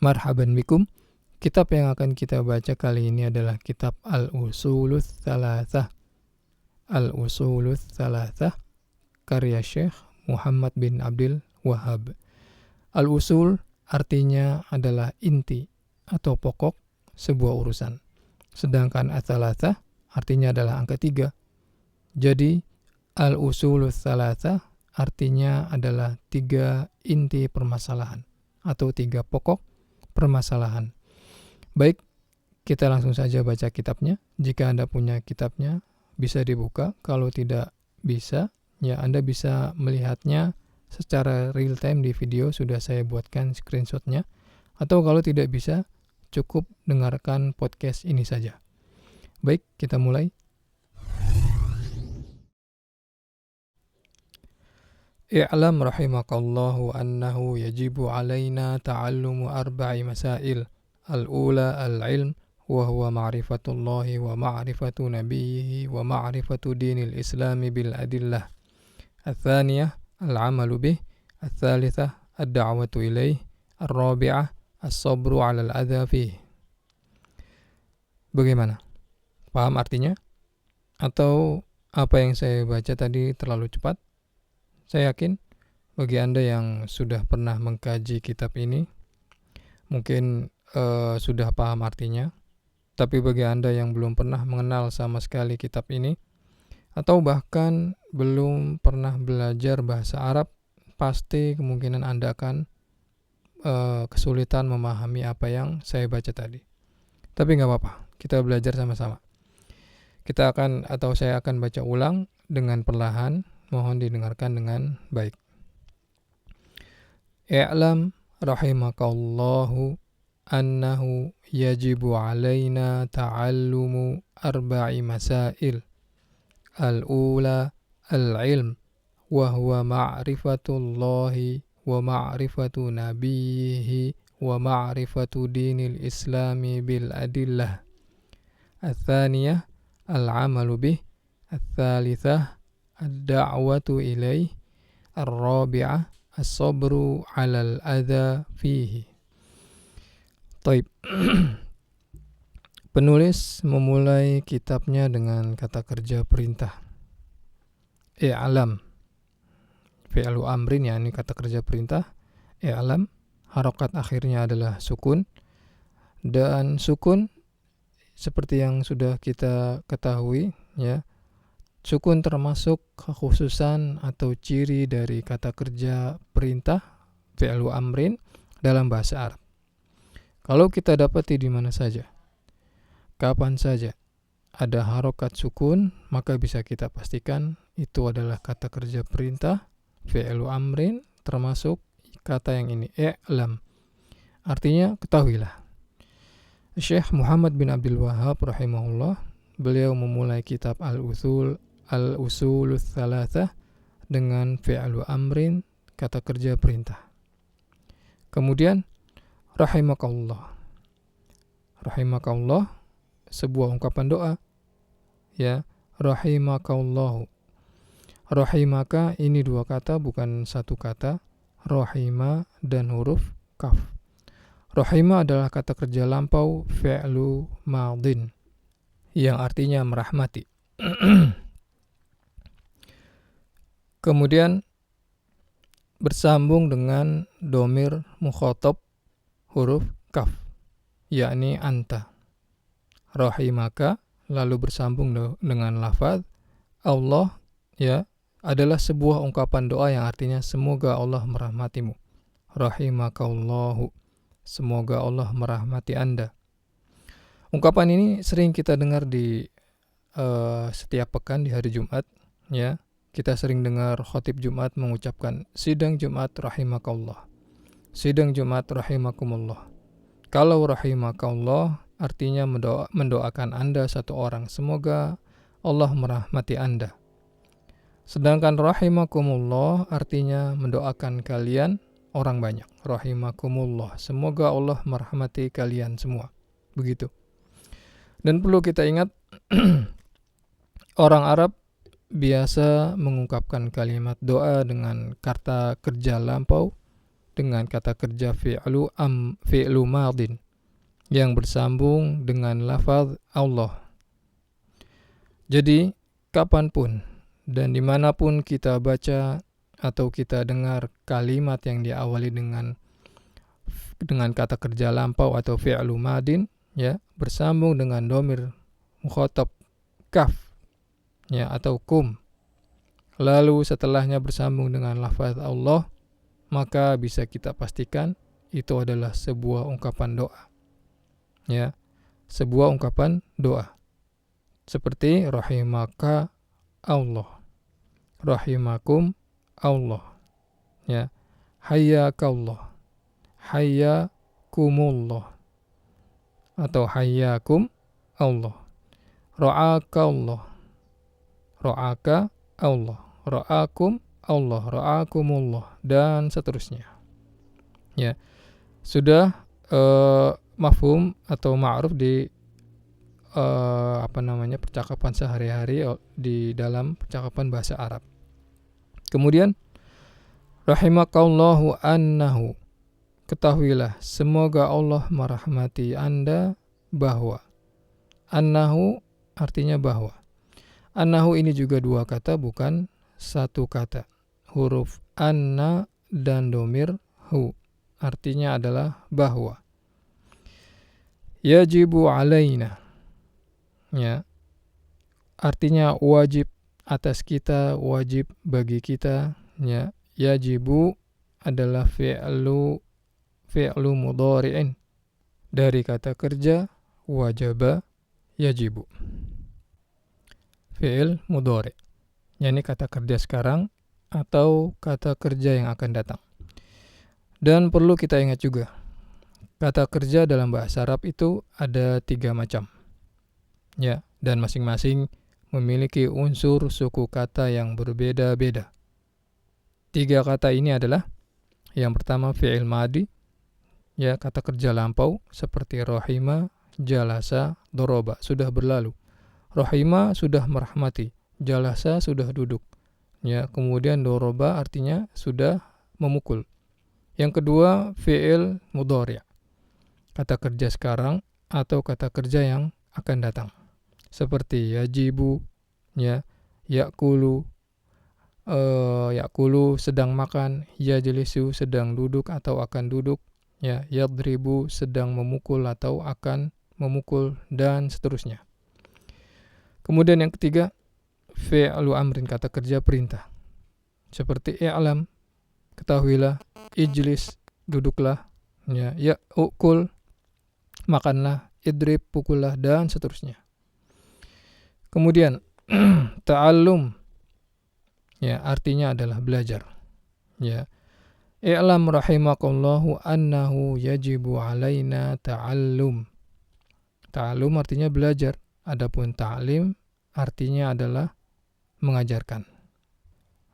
Marhaban bikum. Kitab yang akan kita baca kali ini adalah kitab Al-Usulus Thalathah. Al-Usulus Thalathah karya Syekh Muhammad bin Abdul Wahhab. Al-Usul artinya adalah inti atau pokok sebuah urusan. Sedangkan Ats-Tsalatsah artinya adalah angka 3. Jadi Al-Usulus Tsalatsah artinya adalah 3 inti permasalahan atau 3 pokok permasalahan. Baik, kita langsung saja baca kitabnya. Jika Anda punya kitabnya, bisa dibuka. Kalau tidak bisa, ya Anda bisa melihatnya secara real time di video, sudah saya buatkan screenshotnya. Atau kalau tidak bisa, cukup dengarkan podcast ini saja. Baik, kita mulai. I'lam rahimakallahu annahu yajibu alaina ta'allumu 4 masail. Al-ula al-ilm wa huwa ma'rifatullahi wa ma'rifatu nabiyhi wa ma'rifatu dinil islami bil adillah. Al-thaniyah al-amalu bih. Al-thalithah ad-da'watu ilaih. Al-rabi'ah as-sabru 'ala al-adha fih. Bagaimana? Paham artinya? Atau apa yang saya baca tadi terlalu cepat? Saya yakin bagi Anda yang sudah pernah mengkaji kitab ini, mungkin sudah paham artinya. Tapi bagi Anda yang belum pernah mengenal sama sekali kitab ini, atau bahkan belum pernah belajar bahasa Arab, pasti kemungkinan Anda akan kesulitan memahami apa yang saya baca tadi. Tapi nggak apa-apa, kita belajar sama-sama. Saya akan baca ulang dengan perlahan. Mohon didengarkan dengan baik. I'lam rahimakallahu annahu yajibu alaina ta'allumu 4 masail. Al-ula al-ilm wa huwa ma'rifatullahi wa ma'rifatu nabiyhi wa ma'rifatu dinil islami bil adillah. Al-thaniyah al-amalu bih. Al-thalithah ad-da'watu ilaih. Ar-rabi'ah as-sabru 'alal adha fihi. Taib. Penulis memulai kitabnya dengan kata kerja perintah. I'lam. Fi'lu amrin, yakni kata kerja perintah. I'lam. Harokat akhirnya adalah sukun. Dan sukun seperti yang sudah kita ketahui, ya. Sukun termasuk kekhususan atau ciri dari kata kerja perintah fi'lu amrin dalam bahasa Arab. Kalau kita dapati di mana saja, kapan saja ada harokat sukun, maka bisa kita pastikan itu adalah kata kerja perintah fi'lu amrin, termasuk kata yang ini, i'lam. Artinya ketahuilah. Syekh Muhammad bin Abdul Wahhab rahimahullah, beliau memulai kitab Al-Usulus Thalathah dengan fi'lu amrin, kata kerja perintah. Kemudian rahimakallah. Rahimakallah sebuah ungkapan doa, ya. Rahimakallahu. Rahimaka ini 2 kata, bukan 1 kata. Rahima dan huruf kaf. Rahima adalah kata kerja lampau fi'lu madin yang artinya merahmati. Kemudian bersambung dengan domir mukhatab huruf kaf, yakni anta. Rahimaka lalu bersambung dengan lafaz Allah, ya, adalah sebuah ungkapan doa yang artinya semoga Allah merahmatimu. Rahimakallahu, semoga Allah merahmati Anda. Ungkapan ini sering kita dengar di setiap pekan di hari Jumat, ya. Kita sering dengar khatib Jumat mengucapkan sidang Jumat rahimakallah, sidang Jumat rahimakumullah. Kalau rahimakallah artinya mendoakan Anda satu orang, semoga Allah merahmati Anda. Sedangkan rahimakumullah artinya mendoakan kalian orang banyak. Rahimakumullah, semoga Allah merahmati kalian semua. Begitu. Dan perlu kita ingat orang Arab biasa mengungkapkan kalimat doa dengan kata kerja lampau dengan kata kerja fi'lu madin yang bersambung dengan lafaz Allah. Jadi kapanpun dan dimanapun kita baca atau kita dengar kalimat yang diawali dengan kata kerja lampau atau fi'lu madin, ya, bersambung dengan dhamir mukhatab kaf, ya, atau kum, lalu setelahnya bersambung dengan lafaz Allah, maka bisa kita pastikan itu adalah sebuah ungkapan doa, ya, sebuah ungkapan doa seperti rahimaka Allah, rahimakum Allah, ya, hayyakallah, hayyakumullah, atau hayyakum Allah, ra'aka Allah, ra'aka Allah, ra'akum Allah, ra'akumullah, dan seterusnya. Ya, sudah mafhum atau ma'ruf di percakapan sehari-hari di dalam percakapan bahasa Arab. Kemudian rahimakallahu annahu, ketahuilah semoga Allah merahmati Anda bahwa, annahu artinya bahwa. Annahu ini juga dua kata, bukan satu kata. Huruf anna dan domir hu artinya adalah bahwa. Yajibu alaina, ya, artinya wajib atas kita, wajib bagi kita, ya. Yajibu adalah fi'lu mudhari'in dari kata kerja wajaba yajibu, fi'il mudhari', yakni kata kerja sekarang atau kata kerja yang akan datang. Dan perlu kita ingat juga, kata kerja dalam bahasa Arab itu ada 3 macam, ya, dan masing-masing memiliki unsur suku kata yang berbeda-beda. 3 kata ini adalah, yang pertama fi'il madi, ya, kata kerja lampau seperti rahima, jalasa, doroba, sudah berlalu. Rahima sudah merahmati, jalasa sudah duduk, ya. Kemudian doroba artinya sudah memukul. Yang kedua fi'il mudhari', kata kerja sekarang atau kata kerja yang akan datang, seperti yajibu, ya, yakulu, yakulu sedang makan, yajlisu sedang duduk atau akan duduk, ya, yadribu sedang memukul atau akan memukul, dan seterusnya. Kemudian yang ketiga fi'lu amrin, kata kerja perintah, seperti i'lam, ketahuilah, ijlis, duduklah, ya, ya'ukul, makanlah, idrib, pukullah, dan seterusnya. Kemudian ta'allum, ya, artinya adalah belajar, ya. I'lam rahimakallahu annahu yajibu alaina ta'allum. Ta'allum artinya belajar, adapun ta'lim artinya adalah mengajarkan.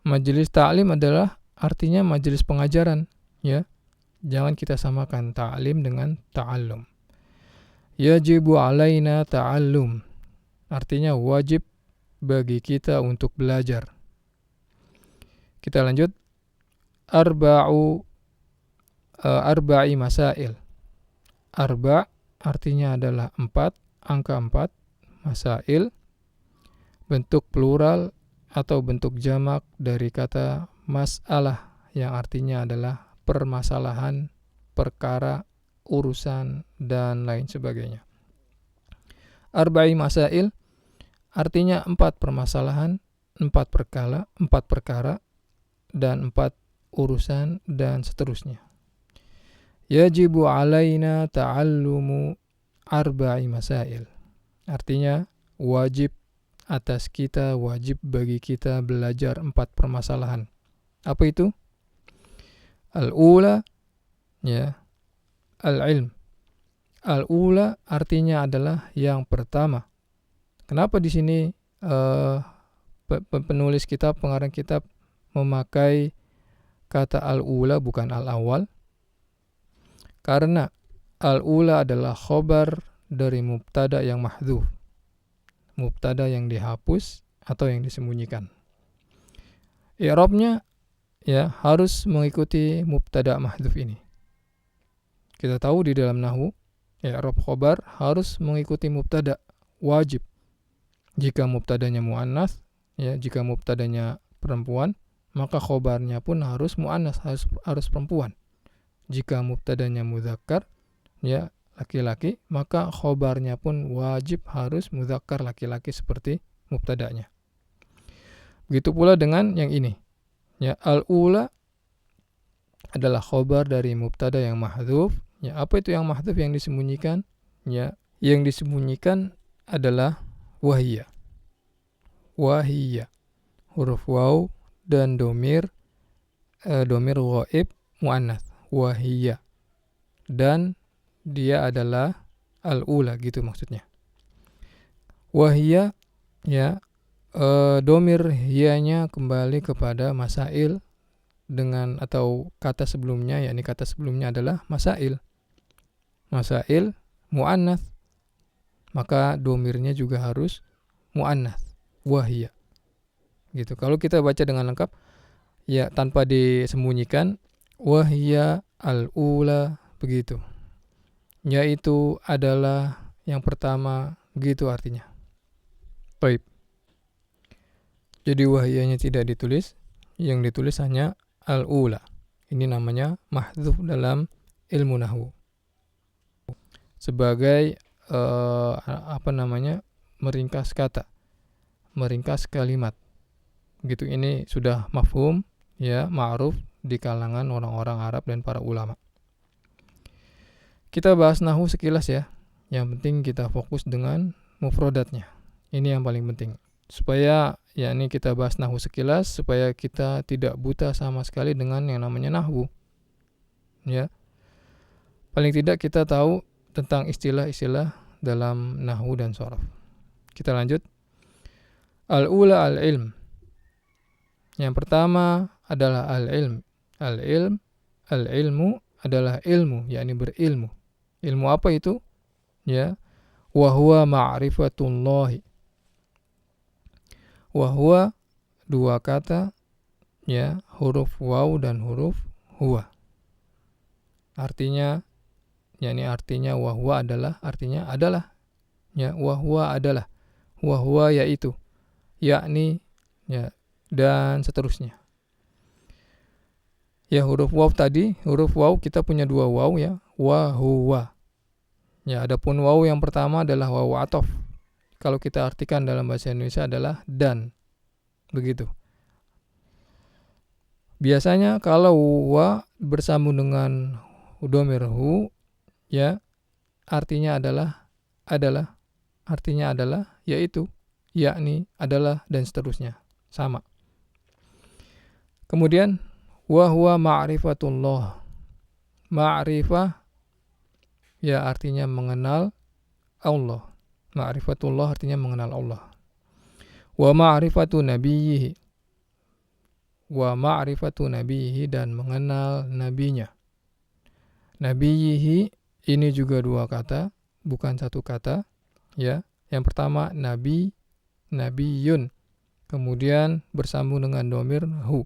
Majelis ta'lim adalah artinya majelis pengajaran, ya. Jangan kita samakan ta'lim dengan ta'allum. Yajibu alaina ta'allum artinya wajib bagi kita untuk belajar. Kita lanjut. Arba'i masail. Arba' artinya adalah 4, angka 4. Masail bentuk plural atau bentuk jamak dari kata mas'alah yang artinya adalah permasalahan, perkara, urusan, dan lain sebagainya. Arba'i masail artinya 4 permasalahan, 4 perkara, dan 4 urusan, dan seterusnya. Yajibu alaina ta'allumu arba'i masail artinya wajib atas kita, wajib bagi kita belajar 4 permasalahan. Apa itu? Al-ula, ya, al-ilm. Al-ula artinya adalah yang pertama. Kenapa di sini penulis kitab, pengarang kitab memakai kata al-ula bukan al-awal? Karena al-ula adalah khobar dari mubtada yang mahdhuf, mubtada yang dihapus atau yang disembunyikan. I'rabnya ya harus mengikuti mubtada mahdhuf ini. Kita tahu di dalam nahwu ya i'rab khobar harus mengikuti mubtada, wajib. Jika mubtadanya muannas, ya jika mubtadanya perempuan, maka khobarnya pun harus muannas, harus perempuan. Jika mubtadanya mudzakkar, ya laki-laki, maka khobarnya pun wajib harus mudzakkar, laki-laki seperti mubtadanya. Begitu pula dengan yang ini. Ya, al-ula adalah khobar dari mubtada yang mahdhuf. Ya, apa itu yang mahdhuf, yang disembunyikan? Ya, yang disembunyikan adalah wahiyya. Wahiyya. Huruf waw dan domir ghaib muannas. Wahiyya. Dan dia adalah al-ula gitu maksudnya. Wahiyya, ya, domir hiyanya kembali kepada masail dengan atau kata sebelumnya, yakni kata sebelumnya adalah masail. Masail muannas, maka domirnya juga harus muannas, wahiyya. Gitu. Kalau kita baca dengan lengkap, ya tanpa disembunyikan, wahiyya al-ula, begitu. Yaitu adalah yang pertama, gitu artinya. Baik. Jadi wahiyyanya tidak ditulis, yang ditulis hanya al-ula. Ini namanya mahdhuf dalam ilmu nahwu. Sebagai meringkas kata, meringkas kalimat. Gitu, ini sudah mafhum, ya, ma'ruf di kalangan orang-orang Arab dan para ulama. Kita bahas nahwu sekilas ya. Yang penting kita fokus dengan mufradatnya. Ini yang paling penting. Supaya ya ini kita bahas nahwu sekilas supaya kita tidak buta sama sekali dengan yang namanya nahwu. Ya. Paling tidak kita tahu tentang istilah-istilah dalam nahwu dan sharaf. Kita lanjut. Al-ula al-ilm. Yang pertama adalah al-ilm. Al-ilmu adalah ilmu, yakni berilmu. Ilmu apa itu? Ya, wa huwa ma'rifatullahi. Wa huwa dua kata, ya, huruf waw dan huruf huwa. Artinya, yakni artinya wa huwa adalah, artinya adalah. Ya, wa huwa adalah. Wa huwa yaitu, yakni, ya, dan seterusnya. Ya, huruf waw tadi, huruf waw kita punya dua waw ya, wa huwa. Ya, adapun waw yang pertama adalah waw ataf. Kalau kita artikan dalam bahasa Indonesia adalah dan. Begitu. Biasanya kalau wa bersambung dengan dhamir hu, ya, artinya adalah, artinya adalah, yaitu, yakni, adalah, dan seterusnya. Sama. Kemudian wa huwa ma'rifatullah. Ma'rifah, ya, artinya mengenal Allah. Ma'rifatullah artinya mengenal Allah. Wa ma'rifatu nabiyhi. Wa ma'rifatu nabiyhi, dan mengenal nabinya. Nabiyhi ini juga dua kata, bukan satu kata, ya. Yang pertama nabi, nabiyun. Kemudian bersambung dengan dhamir hu.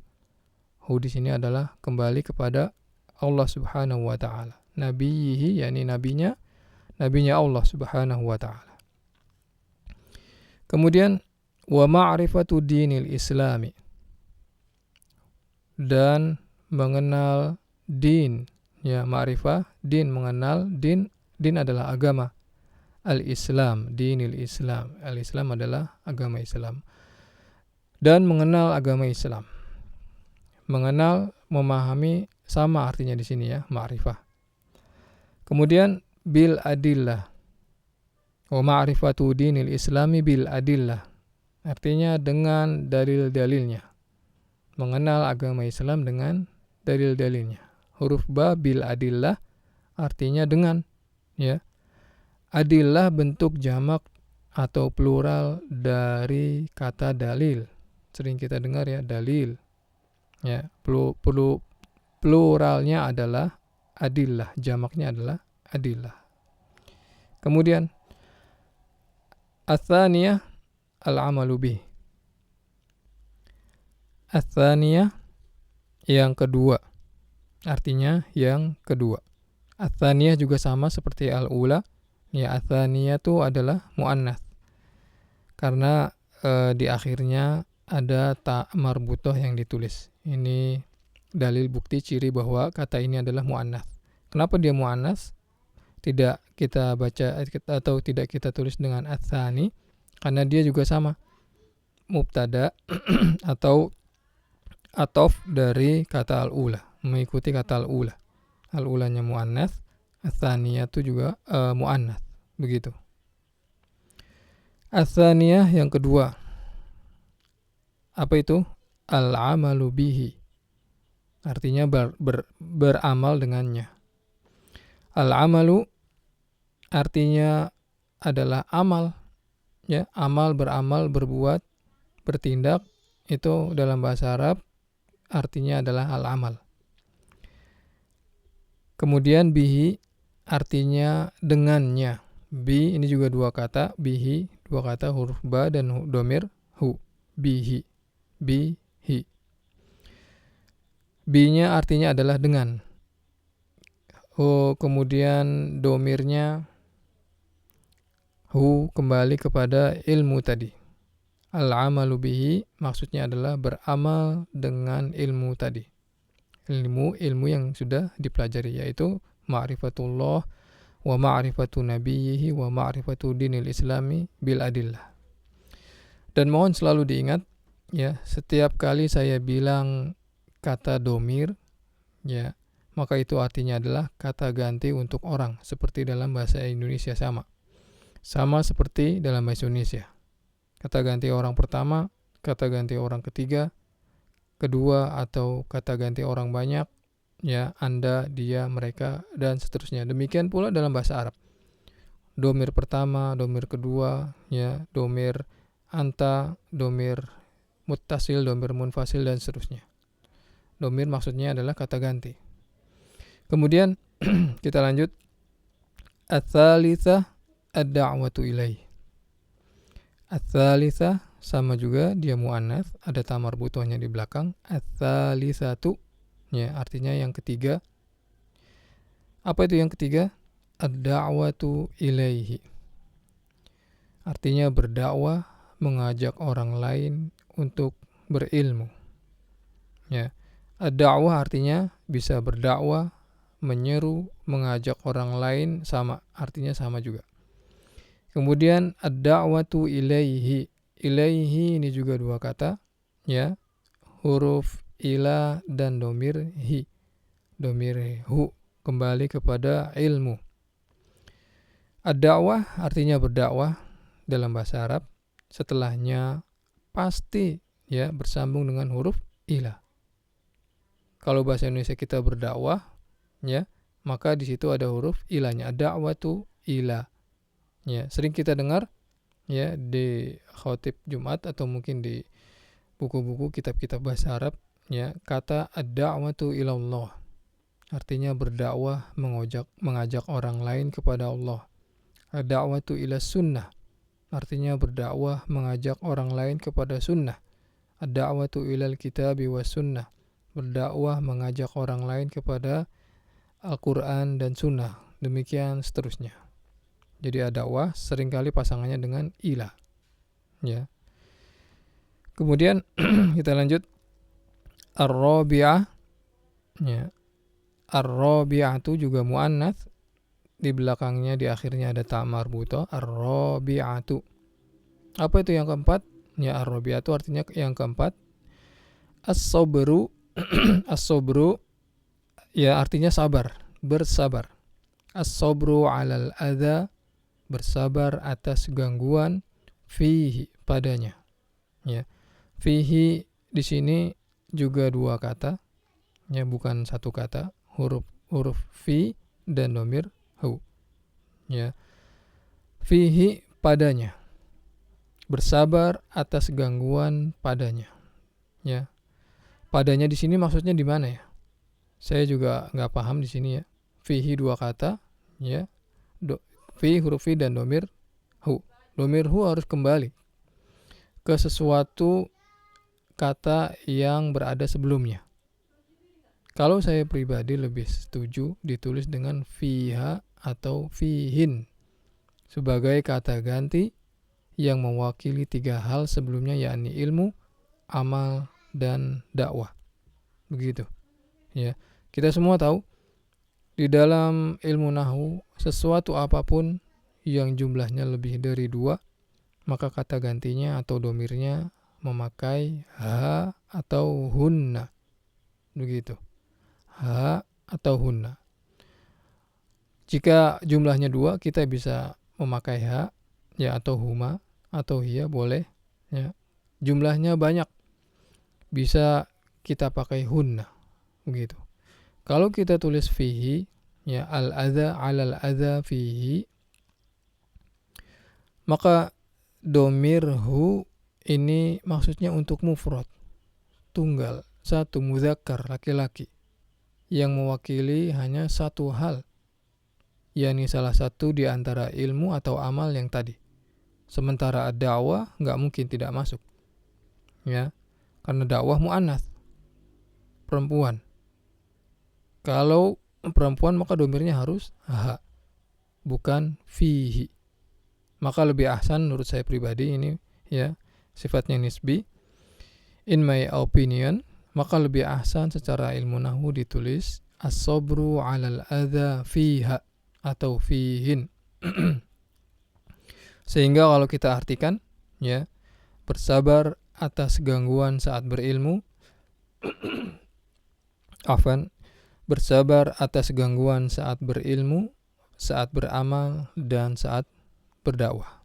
Hu di sini adalah kembali kepada Allah Subhanahu wa taala. Nabiyhi, yakni nabinya, nabinya Allah Subhanahu wa taala. Kemudian wa ma'rifatu dinil islami, dan mengenal din, ya, ma'rifah, din, mengenal din. Din adalah agama, al-islam, dinil islam, al-islam adalah agama Islam, dan mengenal agama Islam. Mengenal, memahami, sama artinya di sini ya, ma'rifah. Kemudian bil adillah. Wa ma'rifatu dinil islami bil adillah, artinya dengan dalil-dalilnya. Mengenal agama Islam dengan dalil-dalilnya. Huruf ba bil adillah artinya dengan, ya. Adillah bentuk jamak atau plural dari kata dalil. Sering kita dengar ya, dalil. Ya, pluralnya adalah adillah, jamaknya adalah adillah. Kemudian ats-tsaniyah al-amalu bih. Ats-tsaniyah yang kedua. Artinya yang kedua. Atsaniyah juga sama seperti al-ula. Ya, atsaniyah itu adalah muannats. Karena di akhirnya ada ta marbutoh yang ditulis. Ini dalil bukti ciri bahwa kata ini adalah muannats. Kenapa dia muannats? Tidak kita baca atau tidak kita tulis dengan atsani, karena dia juga sama mubtada atau atof dari kata al-ula, mengikuti kata al-ula. Al-ulanya muannats, atsaniyah itu juga muannats, begitu. Atsaniyah yang kedua. Apa itu? Al-amalu bihi. Artinya beramal dengannya. Al-amalu artinya adalah amal, ya, amal, beramal, berbuat, bertindak, itu dalam bahasa Arab artinya adalah al-amal. Kemudian bihi artinya dengannya. Bi ini juga dua kata, bihi, dua kata, huruf ba dan domir hu. Bihi, bihi. Bi-nya artinya adalah dengan. Kemudian domirnya hu, kembali kepada ilmu tadi. Al-amalu bihi maksudnya adalah beramal dengan ilmu tadi. Ilmu yang sudah dipelajari, yaitu ma'rifatullah wa ma'rifatu nabiyhi wa ma'rifatu dinil islami bil adillah. Dan mohon selalu diingat, ya, setiap kali saya bilang kata domir, ya, maka itu artinya adalah kata ganti untuk orang, seperti dalam bahasa Indonesia sama seperti dalam bahasa Indonesia. Kata ganti orang pertama, kata ganti orang ketiga, kedua, atau kata ganti orang banyak, ya, Anda, dia, mereka, dan seterusnya. Demikian pula dalam bahasa Arab. Domir pertama, domir kedua, ya, domir anta, domir muttasil, domir munfasil, dan seterusnya. Domir maksudnya adalah kata ganti. Kemudian kita lanjut. Ats-tsalitsah ad-da'watu ilaih. Ats-tsalitsah sama juga dia muannats, ada ta marbutohnya di belakang. Ats-tsalitsatu, ya, artinya yang ketiga. Apa itu yang ketiga? Ad-da'watu ilaihi. Artinya berdakwah, mengajak orang lain untuk berilmu. Ya. Ad-da'wah artinya bisa berdakwah, menyeru, mengajak orang lain, artinya sama juga. Kemudian ad-da'watu ilaihi. Ilaihi ini juga dua kata, ya. Huruf ila dan domir hi. Domir hu, kembali kepada ilmu. Ad-da'wah artinya berdakwah dalam bahasa Arab. Setelahnya pasti, ya, bersambung dengan huruf ila. Kalau bahasa Indonesia kita berdakwah, ya, maka di situ ada huruf ilahnya, ad-da'watu ila. Ya, sering kita dengar, ya, di khotib Jumat atau mungkin di buku-buku kitab-kitab bahasa Arab, ya, kata ad-da'watu ilallah. Artinya berdakwah, mengajak orang lain kepada Allah. Ad-da'watu ila sunnah. Artinya berdakwah, mengajak orang lain kepada sunnah. Ad-da'watu ilal kitabi was sunnah. Berdakwah, mengajak orang lain kepada Al-Quran dan Sunnah. Demikian seterusnya. Jadi dakwah seringkali pasangannya dengan ila. Ya. Kemudian kita lanjut. Ar-rabi'ah. Ya. Ar-rabi'atu juga muannats. Di belakangnya, di akhirnya ada ta marbutoh. Ar-rabi'atu. Apa itu yang keempat? Ya, ar-rabi'atu artinya yang keempat. As-sabru. As-sabru, ya, artinya sabar, bersabar. As-sabru 'alal adza, bersabar atas gangguan, fihi, padanya. Ya. Fihi di sini juga dua kata, ya, bukan satu kata, huruf fi dan domir hu. Ya. Fihi, padanya. Bersabar atas gangguan padanya. Ya. Padanya di sini maksudnya di mana, ya? Saya juga nggak paham di sini, ya. Fihi dua kata, ya. Fi, huruf fi dan domir hu. Domir hu harus kembali ke sesuatu kata yang berada sebelumnya. Kalau saya pribadi lebih setuju ditulis dengan fiha atau fihin sebagai kata ganti yang mewakili 3 hal sebelumnya, yakni ilmu, amal, dan dakwah. Begitu. Ya, kita semua tahu di dalam ilmu nahwu sesuatu apapun yang jumlahnya lebih dari 2, maka kata gantinya atau domirnya memakai ha atau hunna. Begitu. Ha atau hunna. Jika jumlahnya 2, kita bisa memakai ha ya atau huma atau hiya boleh ya. Jumlahnya banyak, bisa kita pakai hunna. Begitu. Kalau kita tulis fihi ya, al-adza 'alal adza fihi, maka domir hu ini maksudnya untuk mufrad, tunggal, satu, mudzakkar, laki-laki, yang mewakili hanya satu hal, yakni salah satu di antara ilmu atau amal yang tadi. Sementara dakwah nggak mungkin tidak masuk, ya, karena dakwah muannats, perempuan. Kalau perempuan maka domirnya harus ha, bukan fihi. Maka lebih ahsan menurut saya pribadi, ini ya sifatnya nisbi, in my opinion, maka lebih ahsan secara ilmu nahwu ditulis as-sabru 'alal adza fiha atau fihin. Sehingga kalau kita artikan ya, bersabar atas gangguan saat berilmu, bersabar atas gangguan saat berilmu, saat beramal, dan saat berdakwah.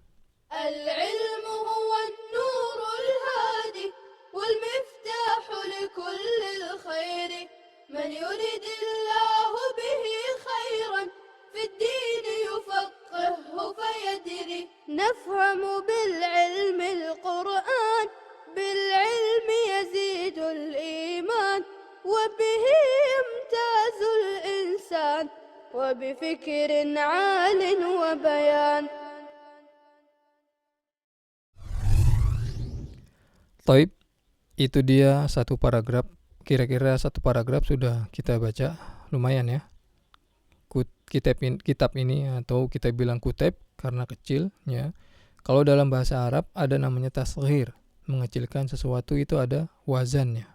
العلم هو النور الهادي والمفتاح لكل الخير من يرد الله به خيرا في الدين يفقهه فيدري نفهم بالعلم القرآن بالعلم يزيد الإيمان وبه يمتاز الإنسان وبفكر عال وبيان. Taib, itu dia satu paragraf. Kira-kira satu paragraf sudah kita baca, lumayan ya. Kitab ini atau kita bilang kuteb karena kecil ya. Kalau dalam bahasa Arab ada namanya tasghir, mengecilkan sesuatu itu ada wazannya,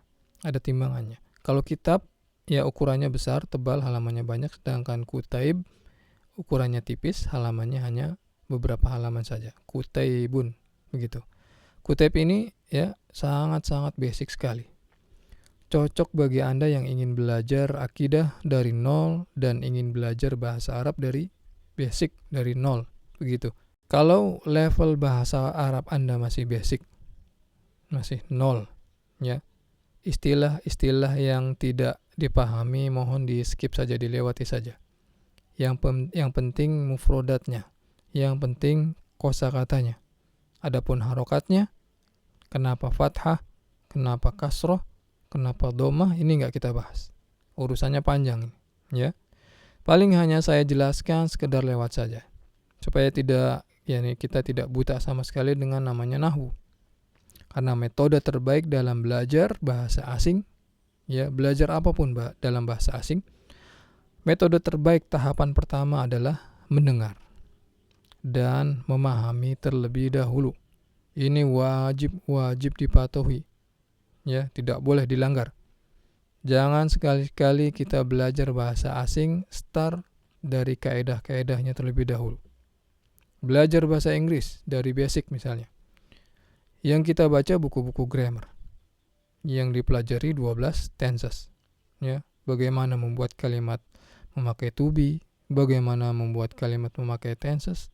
ada timbangannya. Kalau kitab ya ukurannya besar, tebal, halamannya banyak, sedangkan kutaib ukurannya tipis, halamannya hanya beberapa halaman saja. Kutaibun, begitu. Kutaib ini ya sangat-sangat basic sekali. Cocok bagi Anda yang ingin belajar akidah dari nol dan ingin belajar bahasa Arab dari basic, dari nol, begitu. Kalau level bahasa Arab Anda masih basic, masih nol, ya, istilah-istilah yang tidak dipahami mohon di skip saja, dilewati saja. Yang penting mufrodatnya, yang penting kosakatanya. Adapun harokatnya, kenapa fathah, kenapa kasroh, kenapa domah, ini nggak kita bahas. Urusannya panjang, ya. Paling hanya saya jelaskan sekedar lewat saja, supaya kita tidak buta sama sekali dengan namanya nahwu. Karena metode terbaik dalam belajar bahasa asing, ya belajar apapun dalam bahasa asing, metode terbaik tahapan pertama adalah mendengar dan memahami terlebih dahulu. Ini wajib dipatuhi, ya, tidak boleh dilanggar. Jangan sekali-kali kita belajar bahasa asing start dari kaedah-kaedahnya terlebih dahulu. Belajar bahasa Inggris dari basic misalnya. Yang kita baca buku-buku grammar yang dipelajari 12 tenses, ya, bagaimana membuat kalimat memakai to be, bagaimana membuat kalimat memakai tenses,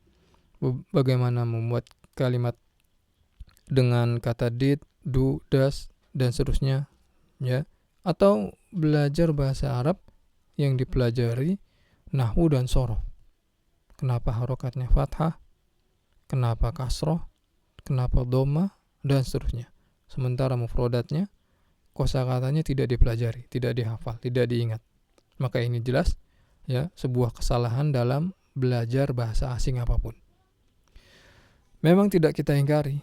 bagaimana membuat kalimat dengan kata did, do, does, dan seterusnya, ya. Atau belajar bahasa Arab yang dipelajari nahwu dan sorof. Kenapa harokatnya fathah, kenapa kasroh, kenapa dhamma, dan seterusnya. Sementara mufrodatnya, kosakatanya tidak dipelajari, tidak dihafal, tidak diingat. Maka ini jelas ya sebuah kesalahan dalam belajar bahasa asing apapun. Memang tidak kita ingkari,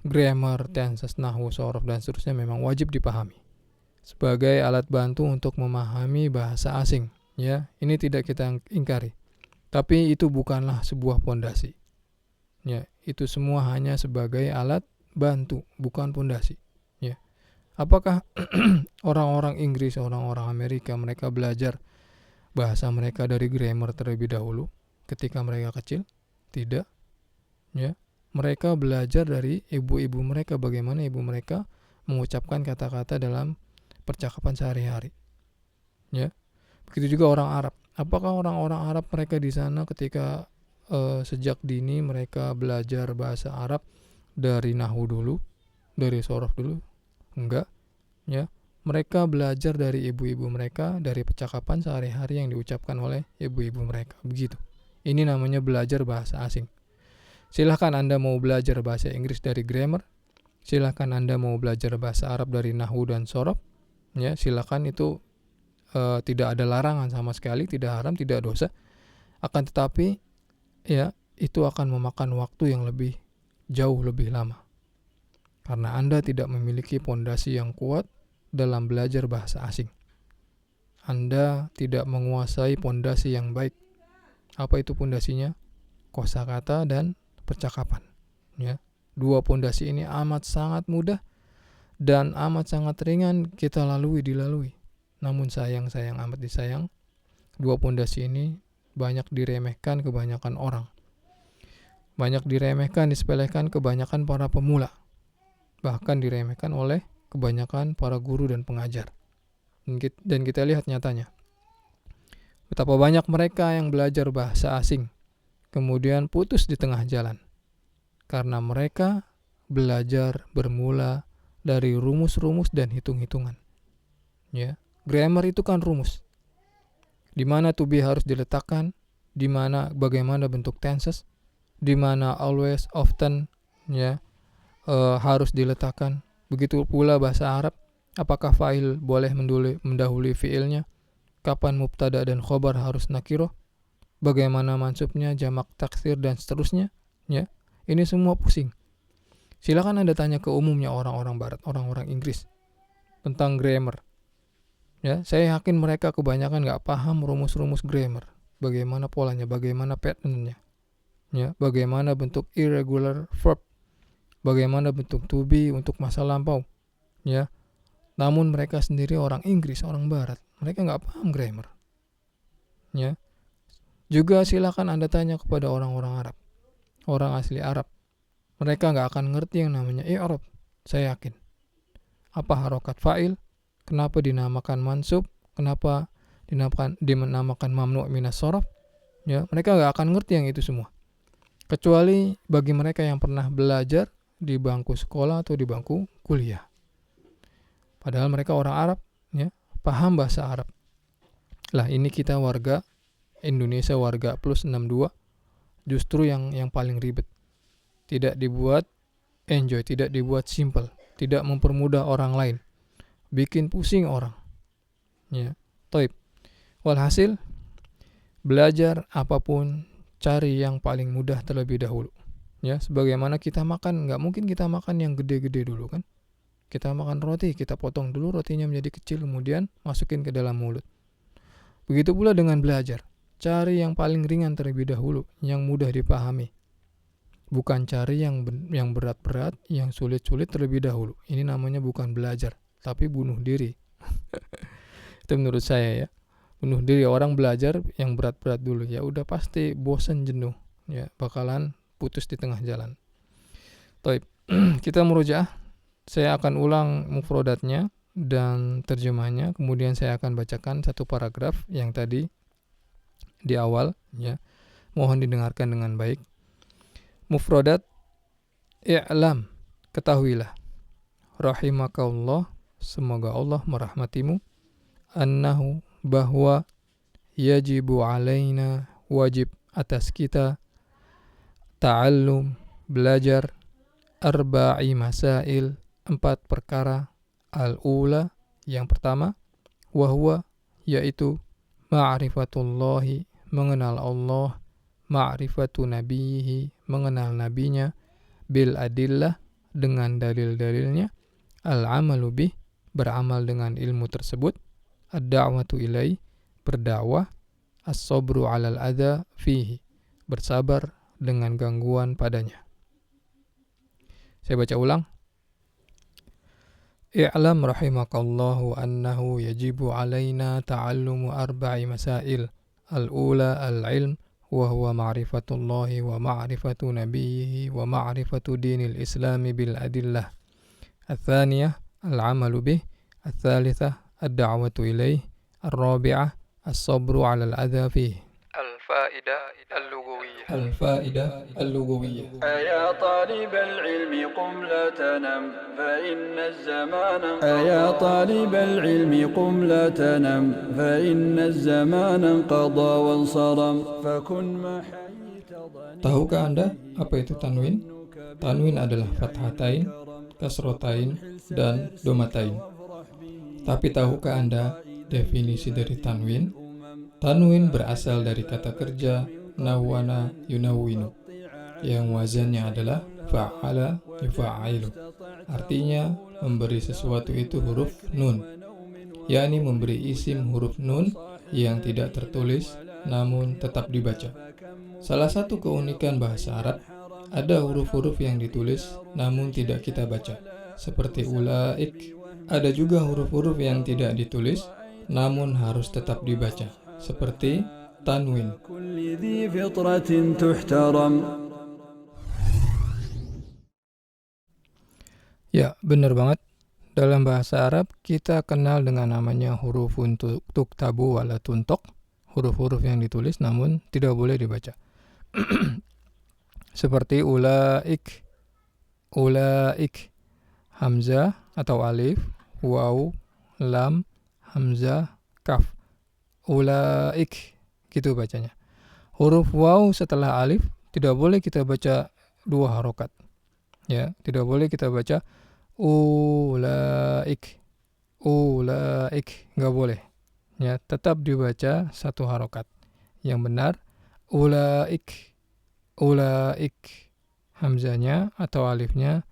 grammar, tenses, nahwu, sorof, dan seterusnya memang wajib dipahami. sebagai alat bantu untuk memahami bahasa asing. Ya, ini tidak kita ingkari. Tapi itu bukanlah sebuah pondasi. Ya, itu semua hanya sebagai alat bantu, bukan pondasi. Ya. Apakah orang-orang Inggris, orang-orang Amerika mereka belajar bahasa mereka dari grammar terlebih dahulu ketika mereka kecil? Tidak. Ya. Mereka belajar dari ibu-ibu mereka, bagaimana ibu mereka mengucapkan kata-kata dalam percakapan sehari-hari. Ya. Begitu juga orang Arab. Apakah orang-orang Arab mereka di sana ketika sejak dini mereka belajar bahasa Arab dari nahwu dulu, dari sorof dulu? Enggak, ya. Mereka belajar dari ibu-ibu mereka, dari percakapan sehari-hari yang diucapkan oleh ibu-ibu mereka. Begitu. Ini namanya belajar bahasa asing. Silahkan Anda mau belajar bahasa Inggris dari grammar, silahkan Anda mau belajar bahasa Arab dari nahwu dan sorof, ya, silahkan, itu tidak ada larangan sama sekali, tidak haram, tidak dosa. Akan tetapi, ya, itu akan memakan waktu yang jauh lebih lama. Karena Anda tidak memiliki pondasi yang kuat dalam belajar bahasa asing. Anda tidak menguasai pondasi yang baik. Apa itu pondasinya? Kosakata dan percakapan. Ya. Dua pondasi ini amat sangat mudah dan amat sangat ringan kita dilalui. Namun sayang amat disayang, dua pondasi ini banyak diremehkan kebanyakan orang. Banyak diremehkan, disepelekan kebanyakan para pemula. Bahkan diremehkan oleh kebanyakan para guru dan pengajar. Dan kita lihat nyatanya. Betapa banyak mereka yang belajar bahasa asing, kemudian putus di tengah jalan. Karena mereka belajar bermula dari rumus-rumus dan hitung-hitungan. Ya, grammar itu kan rumus. Di mana to be harus diletakkan, di mana bagaimana bentuk tenses, di mana always, often, ya, harus diletakkan. Begitu pula bahasa Arab, apakah fa'il boleh mendahului fi'ilnya, kapan mubtada dan khobar harus nakiroh, bagaimana mansubnya, jamak, taksir, dan seterusnya. Ya, ini semua pusing. Silakan Anda tanya ke umumnya orang-orang Barat, orang-orang Inggris tentang grammar. Ya, saya yakin mereka kebanyakan nggak paham rumus-rumus grammar. Bagaimana polanya, bagaimana patternnya, ya, bagaimana bentuk irregular verb, bagaimana bentuk to be untuk masa lampau. Ya, namun mereka sendiri orang Inggris, orang Barat, mereka nggak paham grammar. Ya, juga silakan Anda tanya kepada orang-orang Arab, orang asli Arab. Mereka nggak akan ngerti yang namanya i'rab, saya yakin. Apa harokat fa'il? Kenapa dinamakan mansub? Kenapa dinamakan mamnu' minas shorof? Ya, mereka nggak akan ngerti yang itu semua. Kecuali bagi mereka yang pernah belajar di bangku sekolah atau di bangku kuliah. Padahal mereka orang Arab, ya, paham bahasa Arab. Lah, ini kita warga Indonesia, warga plus 62, justru yang paling ribet. Tidak dibuat enjoy, tidak dibuat simple, tidak mempermudah orang lain, bikin pusing orang. Ya, toib. Walhasil, belajar apapun, cari yang paling mudah terlebih dahulu. Ya, sebagaimana kita makan, nggak mungkin kita makan yang gede-gede dulu kan. Kita makan roti, kita potong dulu rotinya menjadi kecil, kemudian masukin ke dalam mulut. Begitu pula dengan belajar. Cari yang paling ringan terlebih dahulu, yang mudah dipahami. Bukan cari yang berat-berat, yang sulit-sulit terlebih dahulu. Ini namanya bukan belajar, tapi bunuh diri. Itu menurut saya, ya. Bunuh diri. Orang belajar yang berat-berat dulu, ya udah pasti bosan, jenuh, ya, bakalan putus di tengah jalan. Taib. Kita murojaah. Saya akan ulang mufrodatnya dan terjemahnya, kemudian saya akan bacakan satu paragraf yang tadi di awal, ya. Mohon didengarkan dengan baik. Mufrodat, i'lam, ketahuilah, rahimakallah, semoga Allah merahmatimu, annahu, bahwa, yajibu alaina, wajib atas kita, ta'allum, belajar, arba'i masail, 4 perkara, al-ula, yang pertama, wahwa, yaitu, ma'rifatullahi, mengenal Allah, ma'rifatu nabihi, mengenal nabinya, bil adillah, dengan dalil-dalilnya, al-amalu bih, beramal dengan ilmu tersebut, ad-da'watu ilai, berdakwah, as-sabru 'alal adza fihi, bersabar dengan gangguan padanya. Saya baca ulang. I'lam rahimakallahu annahu yajibu alaina ta'allumu arba'i masail. Al-ula al-ilm wa huwa ma'rifatullahi wa ma'rifatu nabiyhi wa ma'rifatu dinil islami bil adillah. Al-thaniyah al-amalu bih. Al-thalithah ad-da'watu ilaih. Al-rabi'ah as-sabru 'alal adza fihi. الفائدة اللغوية أيا طالب العلم قم لا تنم فإن الزمان أيا طالب العلم قم لا تنم فإن الزمان انقضى وانصرم فكن ما حييت Tahukah Anda apa itu tanwin? Tanwin adalah fathatain, kasrotain, dan domatain. Tapi tahukah Anda definisi dari tanwin? Tanwin berasal dari kata kerja nawwana yunawwinu, yang wazannya adalah fa'ala yufa'ailu. Artinya memberi sesuatu itu huruf nun, yakni memberi isim huruf nun yang tidak tertulis namun tetap dibaca. Salah satu keunikan bahasa Arab, ada huruf-huruf yang ditulis namun tidak kita baca, seperti ulaik. Ada juga huruf-huruf yang tidak ditulis namun harus tetap dibaca, seperti tanwin. Ya, benar banget. Dalam bahasa Arab, kita kenal dengan namanya huruf tuktabu wala tuntok, huruf-huruf yang ditulis namun tidak boleh dibaca. Seperti ulaik, hamzah atau alif, waw, lam, hamzah, kaf. Ulaik, gitu bacanya. Huruf waw setelah alif tidak boleh kita baca dua harokat. Ya, tidak boleh kita baca ulaik, nggak boleh. Ya, tetap dibaca satu harokat. Yang benar ulaik, hamzahnya atau alifnya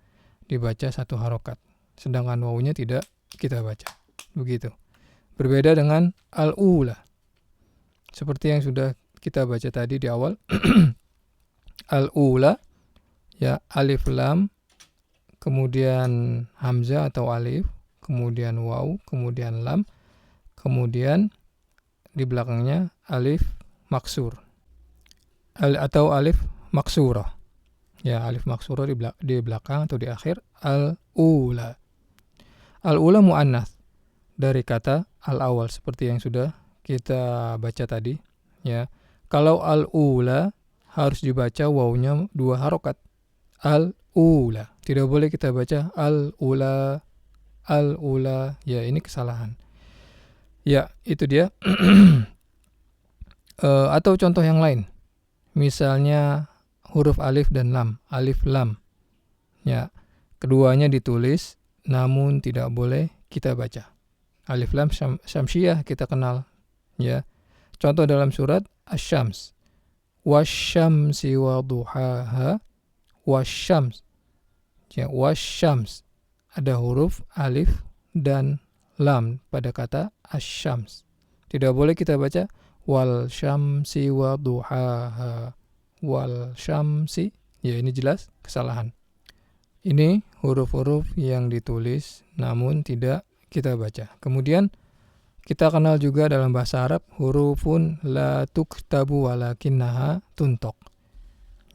dibaca satu harokat, sedangkan wawunya tidak kita baca. Begitu. Berbeda dengan al-ula, seperti yang sudah kita baca tadi di awal. Al-ula, ya, alif lam, kemudian hamzah atau alif, kemudian waw, kemudian lam, kemudian di belakangnya alif maksur atau alif maksurah. Ya, alif maksurah di belakang atau di akhir al-ula. Al-ula muannats dari kata al-awal, seperti yang sudah kita baca tadi. Ya, kalau al-ula harus dibaca wawunya dua harokat. Al-ula, tidak boleh kita baca al-ula. Ya, ini kesalahan. Ya, itu dia. Atau contoh yang lain, misalnya huruf alif dan lam, alif lam. Ya, keduanya ditulis namun tidak boleh kita baca. Alif lam syamsiyah kita kenal. Ya, contoh dalam surat Asy-Syams, wasyamsi waduhaha, wasyams. Ya, wasyams, ada huruf alif dan lam pada kata Asy-Syams. Tidak boleh kita baca wal syamsi waduhaha, wal syamsi. Ya, ini jelas kesalahan. Ini huruf-huruf yang ditulis namun tidak kita baca. Kemudian kita kenal juga dalam bahasa Arab hurufun la tuktabu walakinnaha tuntok.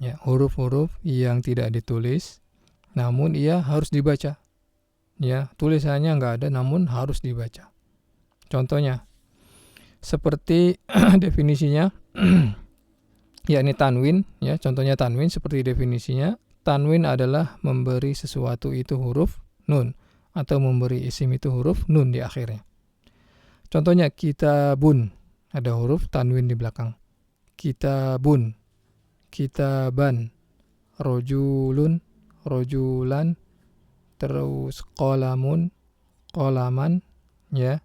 Ya, huruf-huruf yang tidak ditulis namun ia harus dibaca. Ya, tulisannya enggak ada namun harus dibaca. Contohnya seperti definisinya yakni tanwin, ya, contohnya tanwin seperti definisinya. Tanwin adalah memberi sesuatu itu huruf nun atau memberi isim itu huruf nun di akhirnya. Contohnya kitabun, ada huruf tanwin di belakang. Kitabun, kitaban, rojulun, rojulan, terus qolamun, qolaman, ya.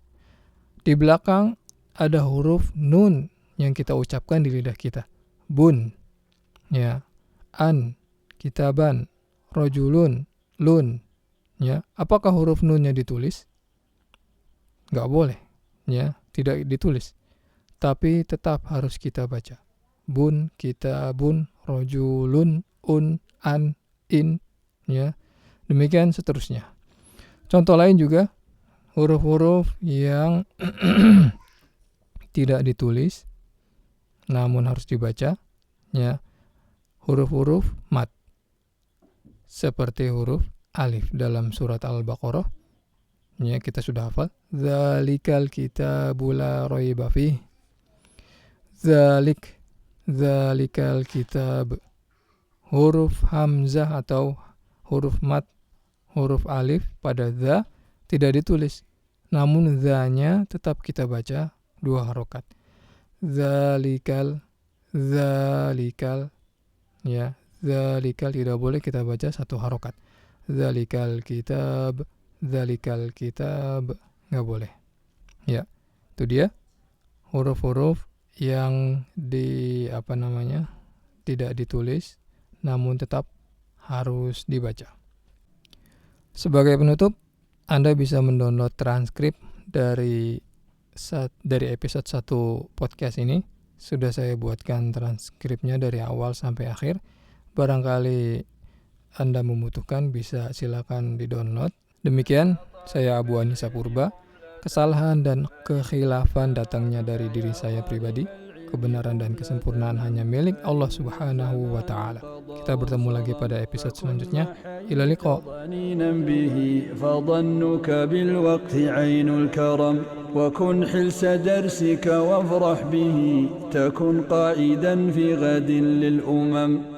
Di belakang ada huruf nun yang kita ucapkan di lidah kita. Bun, ya. An, kitaban, rojulun, lun, ya. Apakah huruf nunnya ditulis? nggak boleh, ya, tidak ditulis. Tapi tetap harus kita baca. Bun, kitabun, rojulun, an, in, ya. Demikian seterusnya. Contoh lain juga huruf-huruf yang tidak ditulis namun harus dibaca, ya. Huruf-huruf mat. Seperti huruf alif dalam surat Al-Baqarah. Ya, kita sudah hafal. Dzalikal kitabu la raiba fih. Dzalikal kitab. Huruf hamzah atau huruf mat, huruf alif pada dza tidak ditulis. Namun dza-nya tetap kita baca 2 harokat. Dzalikal, ya. Dzalikal tidak boleh kita baca 1 harokat. Dzalikal kitab, nggak boleh. Ya, itu dia huruf-huruf yang tidak ditulis namun tetap harus dibaca. Sebagai penutup, Anda bisa mendownload transkrip dari episode 1 podcast ini. Sudah saya buatkan transkripnya dari awal sampai akhir. Barangkali Anda membutuhkan, bisa silakan di-download. Demikian, saya Abu Anisa Purba. Kesalahan dan kekhilafan datangnya dari diri saya pribadi. Kebenaran dan kesempurnaan hanya milik Allah Subhanahu wa Ta'ala. Kita bertemu lagi pada episode selanjutnya. Ila liqa. وكن حلس درسك وافرح به تكن قائدا في غد للأمم